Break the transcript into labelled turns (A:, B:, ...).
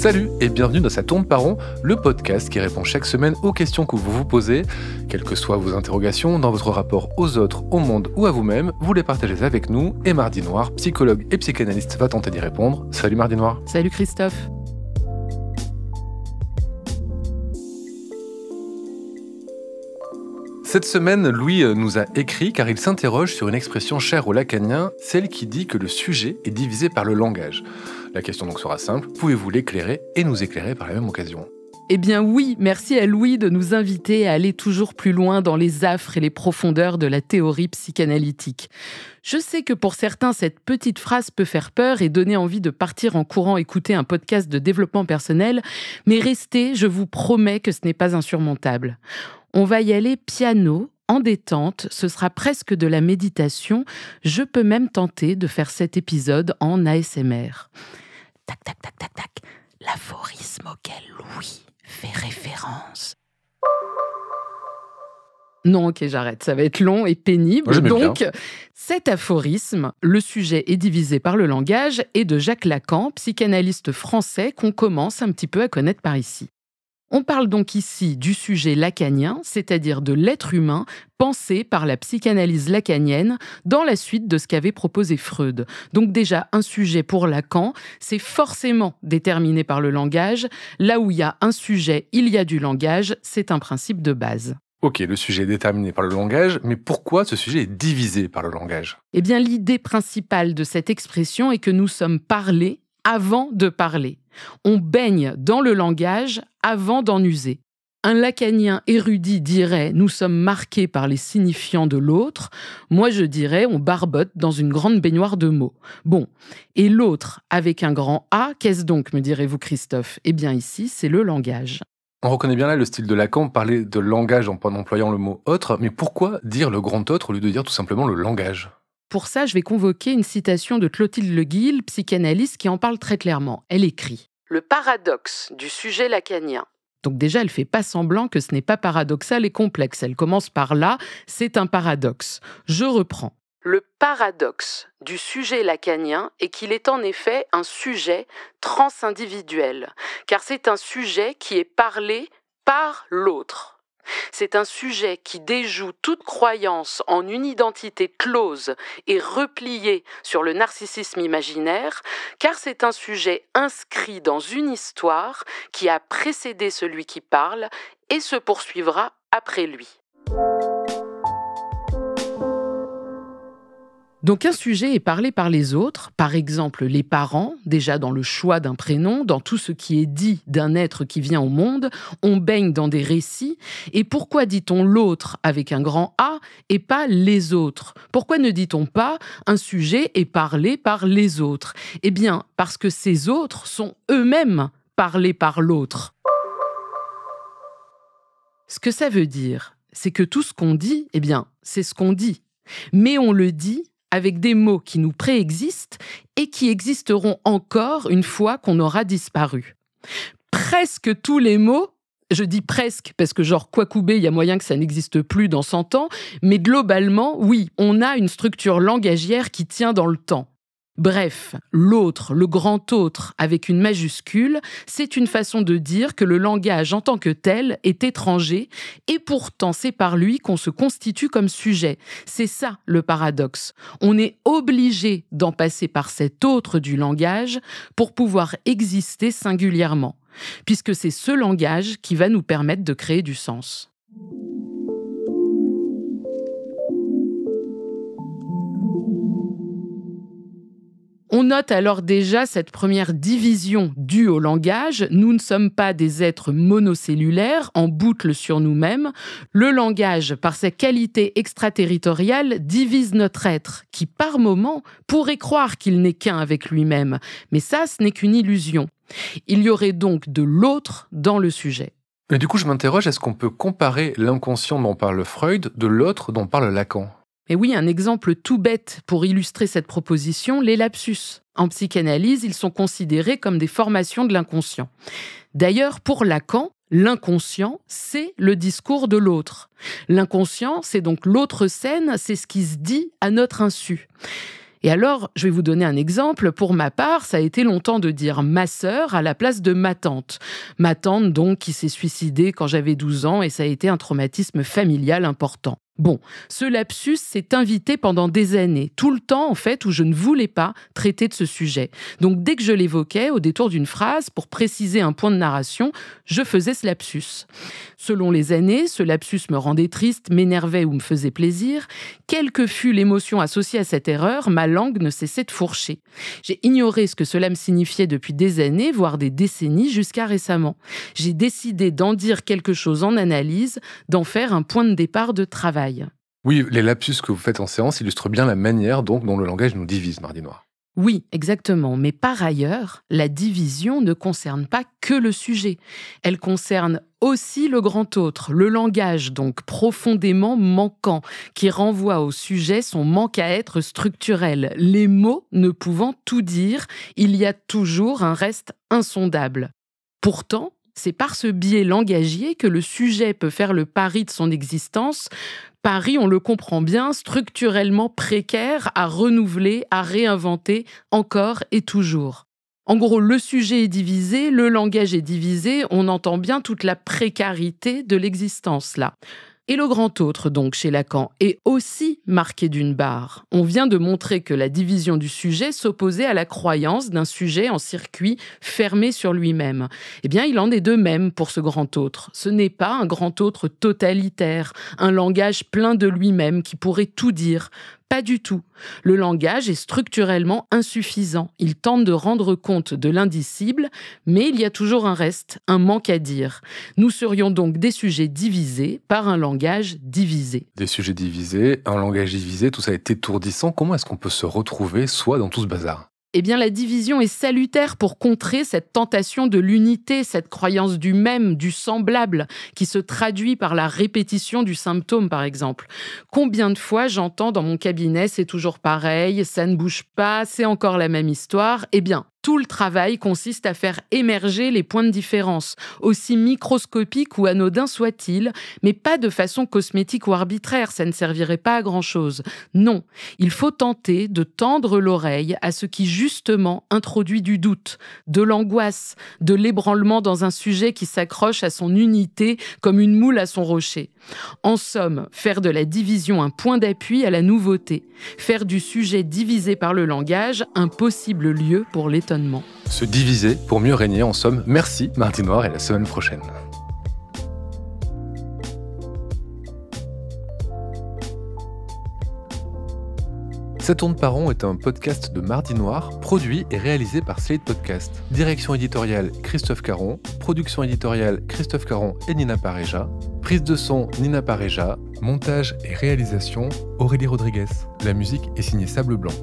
A: Salut et bienvenue dans Ça tourne par rond, le podcast qui répond chaque semaine aux questions que vous vous posez. Quelles que soient vos interrogations dans votre rapport aux autres, au monde ou à vous-même, vous les partagez avec nous et Mardi Noir, psychologue et psychanalyste, va tenter d'y répondre. Salut Mardi Noir.
B: Salut Christophe.
A: Cette semaine, Louis nous a écrit car il s'interroge sur une expression chère aux lacaniens, celle qui dit que le sujet est divisé par le langage. La question donc sera simple, pouvez-vous l'éclairer et nous éclairer par la même occasion ?
B: Eh bien oui, merci à Louis de nous inviter à aller toujours plus loin dans les affres et les profondeurs de la théorie psychanalytique. Je sais que pour certains, cette petite phrase peut faire peur et donner envie de partir en courant écouter un podcast de développement personnel, mais restez, je vous promets que ce n'est pas insurmontable. On va y aller piano, en détente, ce sera presque de la méditation. Je peux même tenter de faire cet épisode en ASMR. Tac, tac, tac, tac, tac. L'aphorisme auquel Louis fait référence. Non, ok, j'arrête. Ça va être long et pénible. Donc, cet aphorisme, le sujet est divisé par le langage, est de Jacques Lacan, psychanalyste français qu'on commence un petit peu à connaître par ici. On parle donc ici du sujet lacanien, c'est-à-dire de l'être humain pensé par la psychanalyse lacanienne dans la suite de ce qu'avait proposé Freud. Donc déjà, un sujet pour Lacan, c'est forcément déterminé par le langage. Là où il y a un sujet, il y a du langage, c'est un principe de base.
A: Ok, le sujet est déterminé par le langage, mais pourquoi ce sujet est divisé par le langage ?
B: Eh bien, l'idée principale de cette expression est que nous sommes parlés avant de parler. On baigne dans le langage avant d'en user. Un lacanien érudit dirait « nous sommes marqués par les signifiants de l'autre ». Moi, je dirais « on barbote dans une grande baignoire de mots ». Bon, et l'autre, avec un grand « A », qu'est-ce donc, me direz-vous Christophe ? Eh bien ici, c'est le langage.
A: On reconnaît bien là le style de Lacan, parler de langage en employant le mot « autre », mais pourquoi dire le grand autre au lieu de dire tout simplement le langage ?
B: Pour ça, je vais convoquer une citation de Clotilde Le Guil, psychanalyste, qui en parle très clairement. Elle écrit « Le paradoxe du sujet lacanien ». Donc déjà, elle fait pas semblant que ce n'est pas paradoxal et complexe. Elle commence par là, c'est un paradoxe. Je reprends. Le paradoxe du sujet lacanien est qu'il est en effet un sujet transindividuel, car c'est un sujet qui est parlé par l'autre. C'est un sujet qui déjoue toute croyance en une identité close et repliée sur le narcissisme imaginaire, car c'est un sujet inscrit dans une histoire qui a précédé celui qui parle et se poursuivra après lui. Donc un sujet est parlé par les autres, par exemple les parents, déjà dans le choix d'un prénom, dans tout ce qui est dit d'un être qui vient au monde, on baigne dans des récits. Et pourquoi dit-on l'autre avec un grand A et pas les autres ? Pourquoi ne dit-on pas un sujet est parlé par les autres ? Eh bien, parce que ces autres sont eux-mêmes parlés par l'autre. Ce que ça veut dire, c'est que tout ce qu'on dit, eh bien, c'est ce qu'on dit. Mais on le dit avec des mots qui nous préexistent et qui existeront encore une fois qu'on aura disparu. Presque tous les mots, je dis presque parce que genre Kwakubé, il y a moyen que ça n'existe plus dans 100 ans, mais globalement, oui, on a une structure langagière qui tient dans le temps. Bref, l'autre, le grand autre avec une majuscule, c'est une façon de dire que le langage en tant que tel est étranger et pourtant c'est par lui qu'on se constitue comme sujet. C'est ça le paradoxe. On est obligé d'en passer par cet autre du langage pour pouvoir exister singulièrement, puisque c'est ce langage qui va nous permettre de créer du sens. On note alors déjà cette première division due au langage. Nous ne sommes pas des êtres monocellulaires en boucle sur nous-mêmes. Le langage, par sa qualité extraterritoriale, divise notre être, qui par moments pourrait croire qu'il n'est qu'un avec lui-même. Mais ça, ce n'est qu'une illusion. Il y aurait donc de l'autre dans le sujet.
A: Et du coup, je m'interroge, est-ce qu'on peut comparer l'inconscient dont parle Freud de l'autre dont parle Lacan ?
B: Et oui, un exemple tout bête pour illustrer cette proposition, les lapsus. En psychanalyse, ils sont considérés comme des formations de l'inconscient. D'ailleurs, pour Lacan, l'inconscient, c'est le discours de l'autre. L'inconscient, c'est donc l'autre scène, c'est ce qui se dit à notre insu. Et alors, je vais vous donner un exemple. Pour ma part, ça a été longtemps de dire ma sœur à la place de ma tante. Ma tante, donc, qui s'est suicidée quand j'avais 12 ans et ça a été un traumatisme familial important. Bon, ce lapsus s'est invité pendant des années, tout le temps en fait où je ne voulais pas traiter de ce sujet. Donc dès que je l'évoquais, au détour d'une phrase, pour préciser un point de narration, je faisais ce lapsus. Selon les années, ce lapsus me rendait triste, m'énervait ou me faisait plaisir. Quelle que fût l'émotion associée à cette erreur, ma langue ne cessait de fourcher. J'ai ignoré ce que cela me signifiait depuis des années, voire des décennies, jusqu'à récemment. J'ai décidé d'en dire quelque chose en analyse, d'en faire un point de départ de travail.
A: Oui, les lapsus que vous faites en séance illustrent bien la manière donc dont le langage nous divise, Mardi Noir.
B: Oui, exactement. Mais par ailleurs, la division ne concerne pas que le sujet. Elle concerne aussi le grand autre, le langage donc profondément manquant, qui renvoie au sujet son manque à être structurel. Les mots ne pouvant tout dire, il y a toujours un reste insondable. Pourtant, c'est par ce biais langagier que le sujet peut faire le pari de son existence. Pari, on le comprend bien, structurellement précaire, à renouveler, à réinventer, encore et toujours. En gros, le sujet est divisé, le langage est divisé, on entend bien toute la précarité de l'existence là. Et le grand autre, donc, chez Lacan, est aussi marqué d'une barre. On vient de montrer que la division du sujet s'opposait à la croyance d'un sujet en circuit fermé sur lui-même. Eh bien, il en est de même pour ce grand autre. Ce n'est pas un grand autre totalitaire, un langage plein de lui-même qui pourrait tout dire. Pas du tout. Le langage est structurellement insuffisant. Il tente de rendre compte de l'indicible, mais il y a toujours un reste, un manque à dire. Nous serions donc des sujets divisés par un langage divisé.
A: Des sujets divisés, un langage divisé, tout ça est étourdissant. Comment est-ce qu'on peut se retrouver soi dans tout ce bazar ?
B: Eh bien, la division est salutaire pour contrer cette tentation de l'unité, cette croyance du même, du semblable, qui se traduit par la répétition du symptôme, par exemple. Combien de fois j'entends dans mon cabinet, c'est toujours pareil, ça ne bouge pas, c'est encore la même histoire. Eh bien, tout le travail consiste à faire émerger les points de différence, aussi microscopiques ou anodins soient-ils, mais pas de façon cosmétique ou arbitraire, ça ne servirait pas à grand-chose. Non, il faut tenter de tendre l'oreille à ce qui justement introduit du doute, de l'angoisse, de l'ébranlement dans un sujet qui s'accroche à son unité comme une moule à son rocher. En somme, faire de la division un point d'appui à la nouveauté, faire du sujet divisé par le langage un possible lieu pour l'étonnement.
A: Se diviser pour mieux régner, en somme. Merci Mardi Noir et à la semaine prochaine. Ça tourne par rond est un podcast de Mardi Noir, produit et réalisé par Slate Podcast. Direction éditoriale Christophe Caron, production éditoriale Christophe Caron et Nina Pareja, prise de son Nina Pareja, montage et réalisation Aurélie Rodriguez. La musique est signée Sable Blanc.